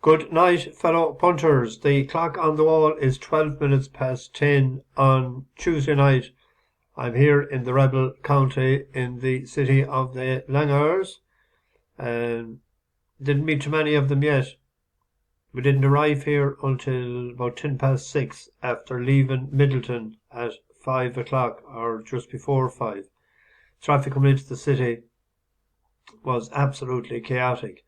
Good night, fellow punters. The clock on the wall is 12 minutes past 10 on Tuesday night. I'm here in the rebel county in the city of the Langurs, and didn't meet too many of them yet. We didn't arrive here until about 10 past 6 after leaving Middleton at 5 o'clock or just before 5. Traffic coming into the city was absolutely chaotic.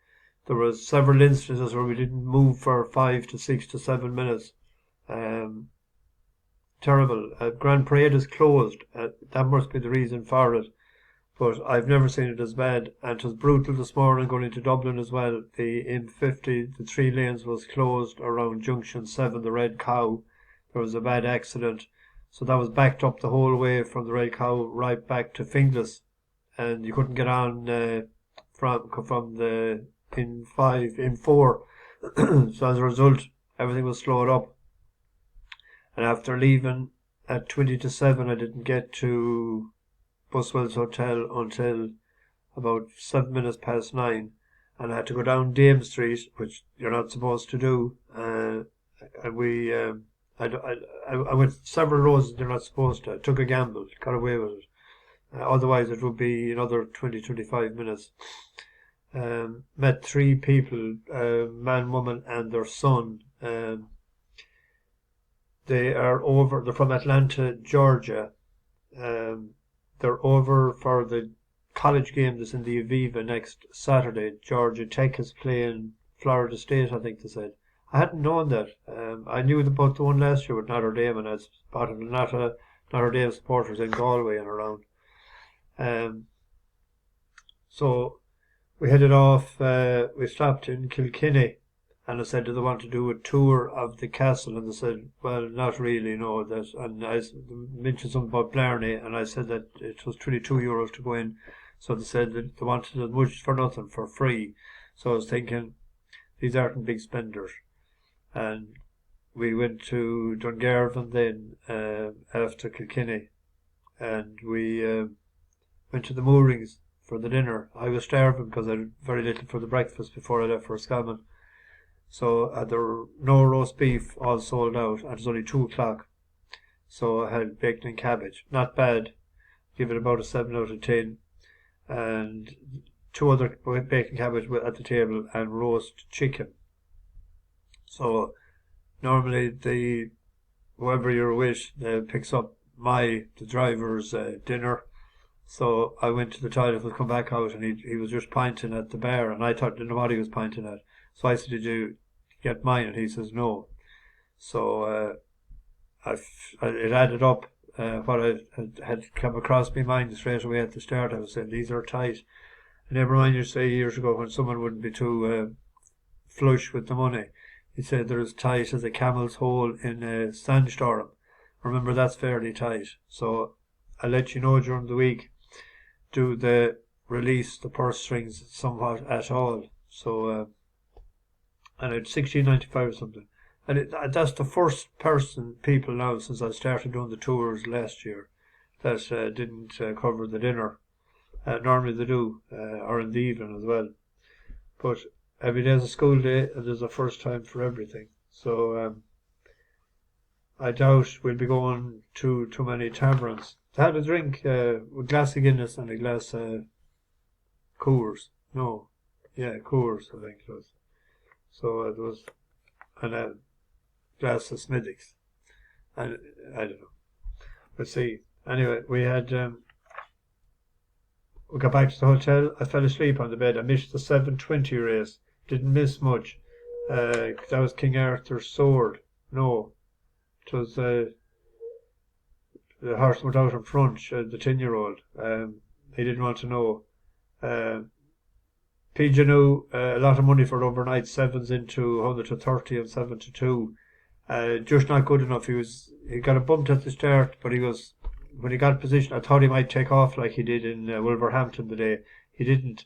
There was several instances where we didn't move for 5 to 6 to 7 minutes. Um, Terrible. Grand Parade is closed. That must be the reason for it. But I've never seen it as bad. And it was brutal this morning going into Dublin as well. The M50, the 3 lanes was closed around Junction 7, the Red Cow. There was a bad accident. So that was backed up the whole way from the Red Cow right back to Finglas. And you couldn't get on from the in 4. So as a result, everything was slowed up. And after leaving at 20 to 7, I didn't get to Buswell's Hotel until about 7 minutes past 9. And I had to go down Dame Street, which you're not supposed to do. And I went several roads that you're not supposed to. I took a gamble, got away with it. Otherwise, it would be another 20 to 25 minutes. Met 3 people, man, woman, and their son. They're from Atlanta, Georgia. They're over for the college game that's in the Aviva next Saturday. Georgia Tech is playing Florida State, I think they said. I hadn't known that. I knew about the one last year with Notre Dame, and I spotted Notre Dame supporters in Galway and around. So we headed off. We stopped in Kilkenny, and I said, "Do they want to do a tour of the castle?" And they said, "Well, not really, no." And I mentioned something about Blarney, and I said that it was €22 to go in. So they said that they wanted as much for nothing, for free. So I was thinking, these aren't big spenders. And we went to Dungarvan then after Kilkenny, and we went to the moorings for the dinner. I was starving because I had very little for the breakfast before I left for Scammon. So there were no roast beef, all sold out, and it was only 2 o'clock. So I had bacon and cabbage. Not bad. Give it about a 7 out of 10. And 2 other bacon cabbage at the table and roast chicken. So normally whoever you're with picks up the driver's dinner. So I went to the toilet to come back out, and he was just pointing at the bar, and I didn't know what he was pointing at. So I said, "Did you get mine?" And he says, "No." So it added up. What I had come across my mind straight away at the start. I was saying, these are tight. And never mind you say years ago when someone wouldn't be too flush with the money. He said they're as tight as a camel's hole in a sandstorm. Remember, that's fairly tight. So I'll let you know during the week. Do they release the purse strings somewhat at all? So and it's 16.95 or something. And that's the first people now since I started doing the tours last year that didn't cover the dinner. Normally they do, or in the evening as well. But every day is a school day, and there's a first time for everything. So I doubt we'll be going to too many taverns. I had a drink, a glass of Guinness and a glass of Coors. No, yeah, Coors, I think it was. So it was, and a glass of Smithwick's. And I don't know. Let's see. Anyway, we got back to the hotel. I fell asleep on the bed. I missed the 7:20 race. Didn't miss much. That was King Arthur's sword. No, it was the horse went out in front, the 10-year-old. He didn't want to know. Pigeonu, a lot of money for overnight sevens into 100 to 30 and 7 to 2. Just not good enough. He got a bumped at the start, but when he got position, I thought he might take off like he did in Wolverhampton today. He didn't.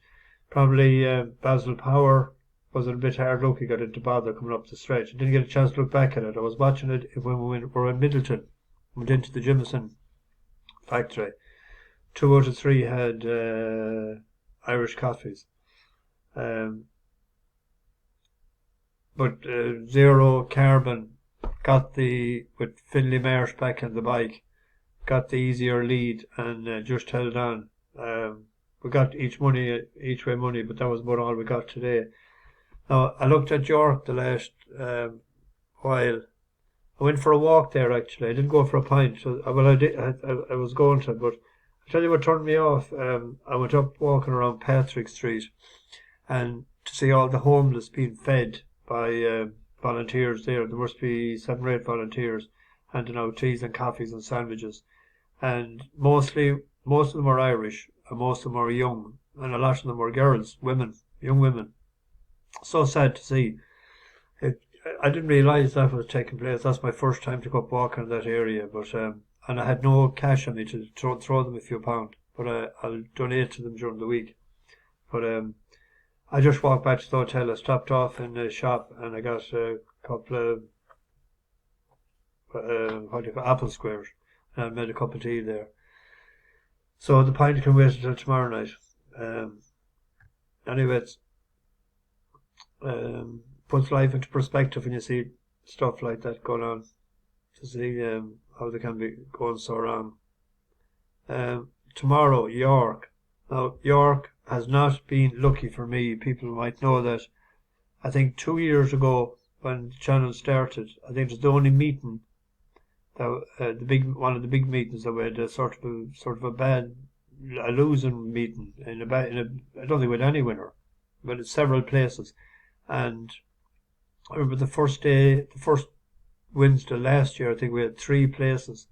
Probably Basil Power was a bit hard luck. He got into bother coming up the stretch. I didn't get a chance to look back at it. I was watching it when we were in Middleton. Went into the Jameson factory. 2 out of 3 had Irish coffees. But but zero carbon got with Finlay Marsh back on the bike, got the easier lead and just held on. We got each way money, but that was about all we got today. Now, I looked at York the last while. I went for a walk there actually. I didn't go for a pint. So, well, I did. I was going to, but I tell you what turned me off. I went up walking around Patrick Street, and to see all the homeless being fed by volunteers there. There must be 7 or 8 volunteers handing out teas and coffees and sandwiches, and most of them are Irish, and most of them are young, and a lot of them were girls, young women. So sad to see. I didn't realise that was taking place. That's my first time to go up walking in that area, but and I had no cash on me to throw them a few pounds, but I'll donate to them during the week. But I just walked back to the hotel. I stopped off in the shop and I got a couple of apple squares, and I made a cup of tea there. So the pint can wait until tomorrow night. Anyway, puts life into perspective when you see stuff like that going on, to see how they can be going so wrong. Tomorrow, York. Now, York has not been lucky for me. People might know that. I think 2 years ago, when the channel started, I think it was the only meeting that one of the big meetings that we had a sort of a losing meeting I don't think we had any winner, but it's several places. And I remember the first Wednesday last year, I think we had 3 places.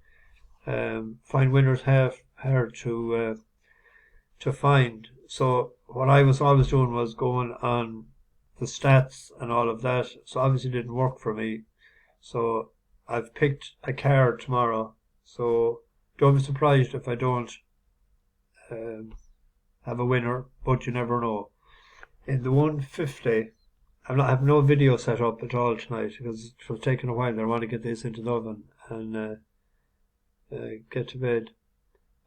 Find winners hard to find. So what I was always doing was going on the stats and all of that. So obviously it didn't work for me. So I've picked a card tomorrow. So don't be surprised if I don't have a winner, but you never know. In the 150, I have no video set up at all tonight because it was taking a while. I want to get this into the oven and get to bed.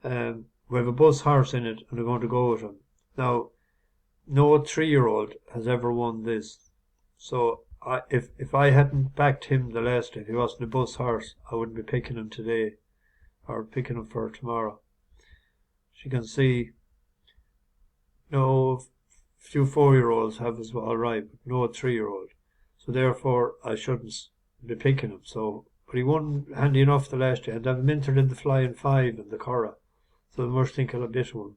We have a bus horse in it and we're going to go with him. Now, no 3-year-old has ever won this. So if I hadn't backed him the last day, if he wasn't a bus horse, I wouldn't be picking him today or picking him for tomorrow. As you can see, no few 4-year-olds have as well, right, but no 3-year-old. So therefore, I shouldn't be picking him. So, but he won handy enough the last day, and I've entered in the Flying 5 in the Curragh. So I must think I'll a bit one.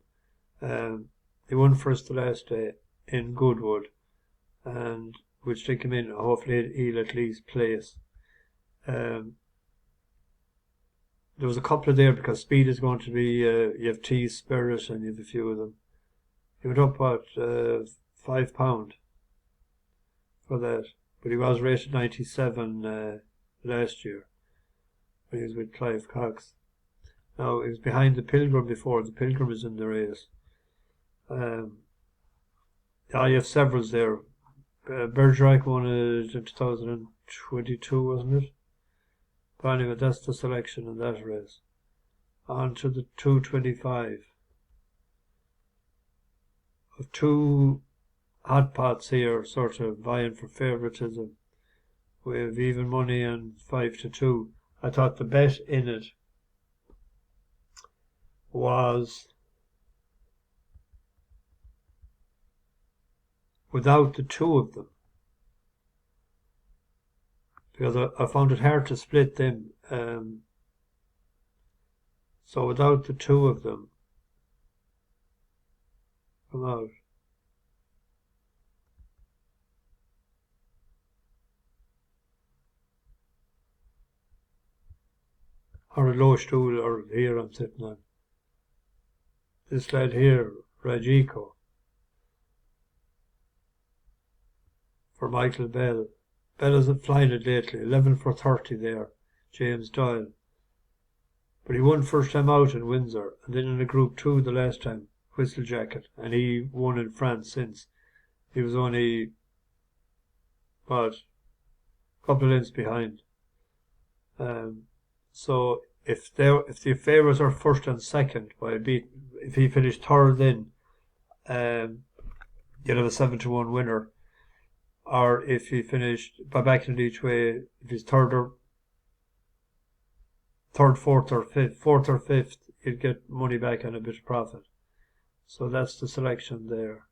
He won for us the last day in Goodwood, and we'll stick him in. Hopefully he'll at least place. There was a couple of there because speed is going to be, you have T Spirit and you have a few of them. He went up £5 for that, but he was rated 97 last year when he was with Clive Cox. Now, he was behind the Pilgrim before. The Pilgrim is in the race. You have several there. Bergerac won it in 2022, wasn't it? But anyway, that's the selection in that race. On to the 225. Of 2 hot pots here, sort of vying for favouritism. We have even money and 5-2. I thought the bet in it was without the 2 of them, because I found it hard to split them. So without the 2 of them, come out. Or a low stool, or here I'm sitting on. This lad here, Rajiko, for Michael Bell. Bell isn't flying it lately, 11 for 30 there, James Doyle. But he won first time out in Windsor, and then in a Group 2 the last time, Whistlejacket, and he won in France since. He was only, a couple of lengths behind. So if the favourites are first and second, if he finished third, then you'll have a 7-1 winner. or if he finished by backing it each way, if he's fourth or fifth, you'd get money back and a bit of profit. So that's the selection there.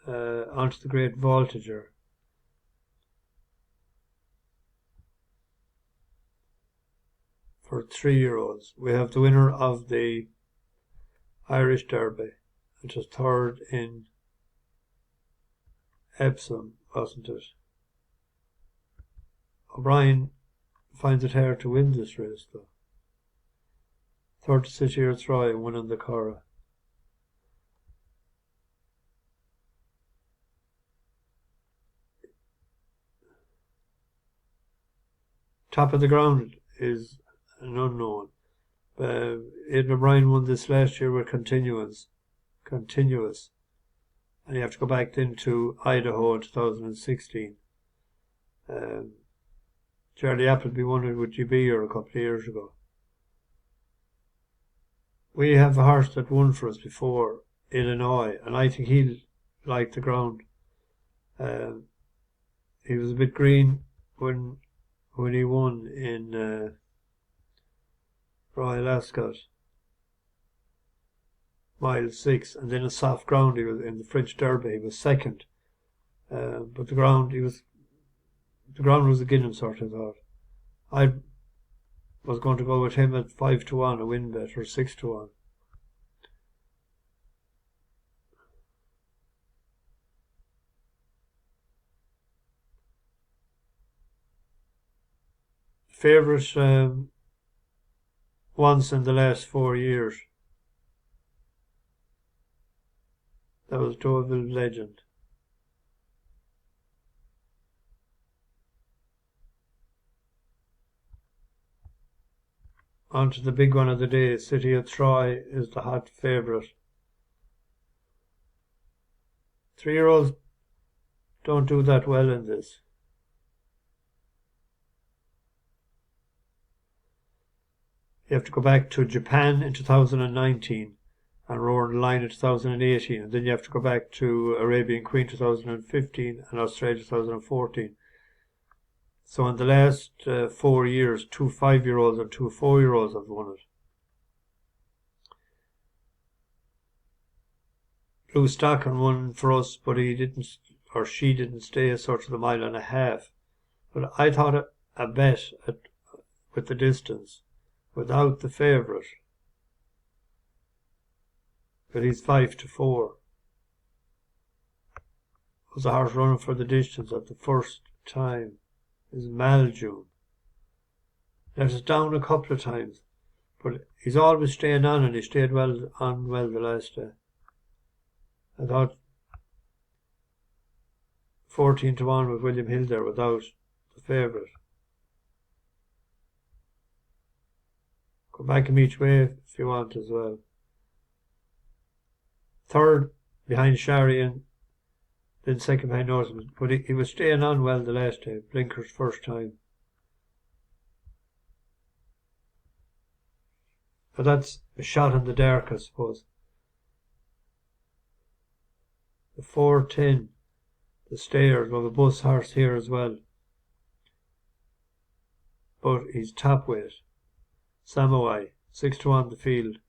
Onto the Great Voltager. For €3, we have the winner of the Irish Derby, which was third in Epsom, wasn't it? O'Brien finds it hard to win this race, though. Third to City or Troy, winning the Cora. Top of the Ground is an unknown. Aidan O'Brien won this last year with continuous. And you have to go back into Idaho in 2016. Charlie Appleby won it with GB a couple of years ago. We have a horse that won for us before, Illinois, and I think he'll like the ground. He was a bit green when he won in Royal Ascot, mile 6, and then a soft ground. He was in the French Derby. He was second, but the ground was a Guinness sort of thought. I was going to go with him at 5-1 a win bet, or 6-1. Favourite once in the last 4 years. That was Deauville Legend. On to the big one of the day. City of Troy is the hot favourite. 3-year-olds don't do that well in this. You have to go back to Japan in 2019 and Roaring Lion in 2018, and then you have to go back to Arabian Queen 2015 and Australia 2014. So in the last 4 years, 2 5-year-olds and 2 4-year-olds have won it. Blue Stockton won for us, but he didn't, or she didn't stay a sort of the mile and a half. But I thought a bet with the distance, without the favourite, but he's 5-4. Was a horse running for the distance at the first time. Is Maljune. Let us down a couple of times, but he's always staying on, and he stayed well the last day. I thought 14-1 with William Hill there without the favourite. Go back him each way if you want as well. Third behind Sharian, then second behind Norseman, but he was staying on well the last day. Blinker's first time. But that's a shot in the dark, I suppose. The 4-10, the Stayers, we have a bus horse here as well. But he's top weight. Samurai, 6-1 the field.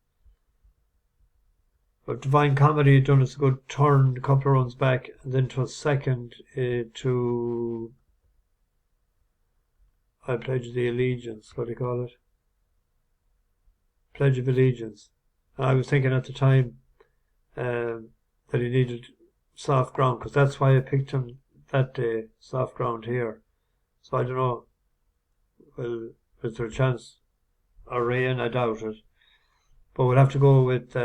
But Divine Comedy had done us a good turn, a couple of runs back, and then 'twas second to I Pledge the Allegiance, what do you call it? Pledge of Allegiance. And I was thinking at the time that he needed soft ground, because that's why I picked him that day, soft ground here. So I don't know, well, is there a chance or rain? I doubt it. But we'll have to go with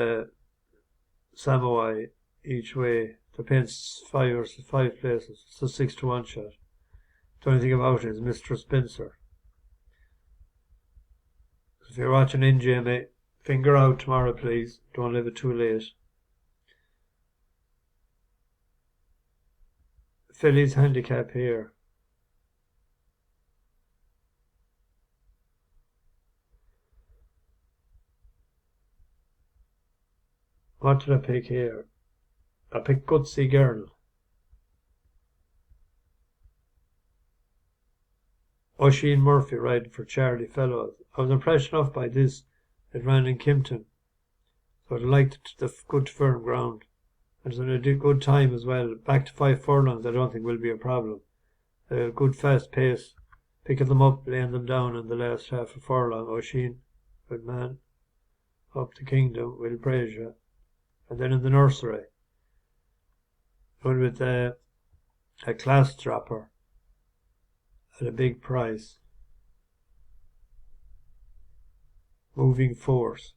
Samurai each way. Depends 5 places. It's a 6-1 shot. The only thing about it is Mr. Spencer. If you're watching in, Jamie, finger out tomorrow, please. Don't leave it too late. Philly's handicap here. What did I pick here? I picked Gutsy Girl. Oisin Murphy riding for Charlie Fellows. I was impressed enough by this. It ran in Kimpton, so I liked the good firm ground. And it's in a good time as well. Back to 5 furlongs, I don't think will be a problem. A good fast pace, picking them up, laying them down in the last half a furlong. Oisin, good man. Up the Kingdom, will praise you. And then in the nursery, going with a class dropper at a big price. Moving Force.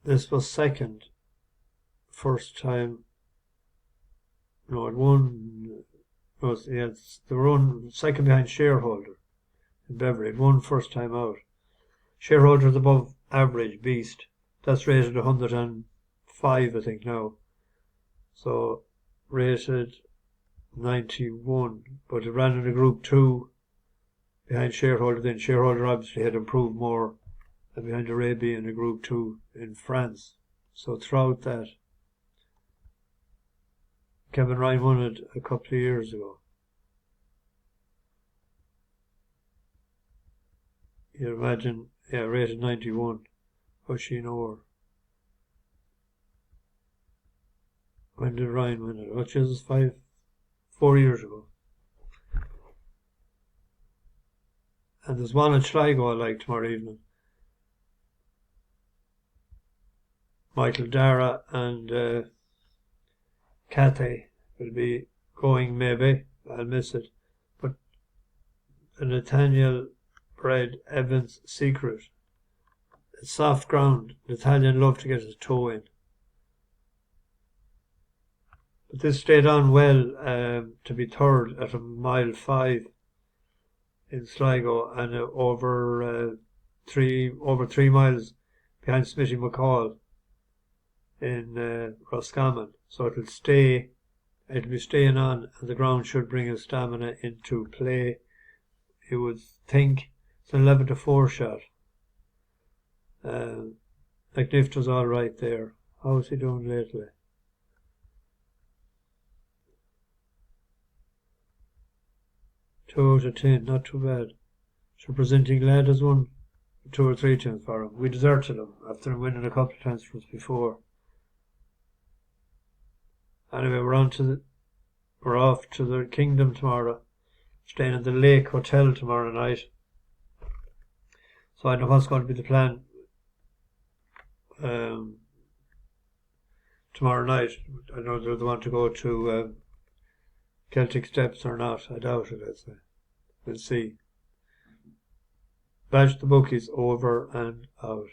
This was second. First time. No, it won. The run second behind Shareholder in Beverly. It won first time out. Shareholder's above average beast. That's rated 105, I think now. So rated 91, but it ran in a Group 2 behind Shareholder. Then Shareholder obviously had improved more than behind Arabia in a Group 2 in France. So throughout that, Kevin Ryan won it a couple of years ago. You imagine, rated 91, Oisin Orr. When did Ryan win it? Which is 4 years ago. And there's one at Sligo I like tomorrow evening. Michael Dara and Cathay will be going maybe. I'll miss it. But the Nathaniel bred Evans Secret. It's soft ground. Nathaniel loved to get his toe in. But this stayed on well to be third at a mile 5 in Sligo and over 3 miles behind Smithy McCall in Roscommon. So it'll be staying on, and the ground should bring his stamina into play. You would think it's an 11-4 shot. McNift was all right there. How's he doing lately? Two out of 10, not too bad. So Presenting Lad has won 2 or 3 times for him. We deserted him after winning a couple of times for us before. Anyway, we're off to the Kingdom tomorrow. Staying at the Lake Hotel tomorrow night. So I know what's going to be the plan tomorrow night. I know they want to go to Celtic Steps or not. I doubt it, I'd say. We'll see. Badge the Bookies over and out.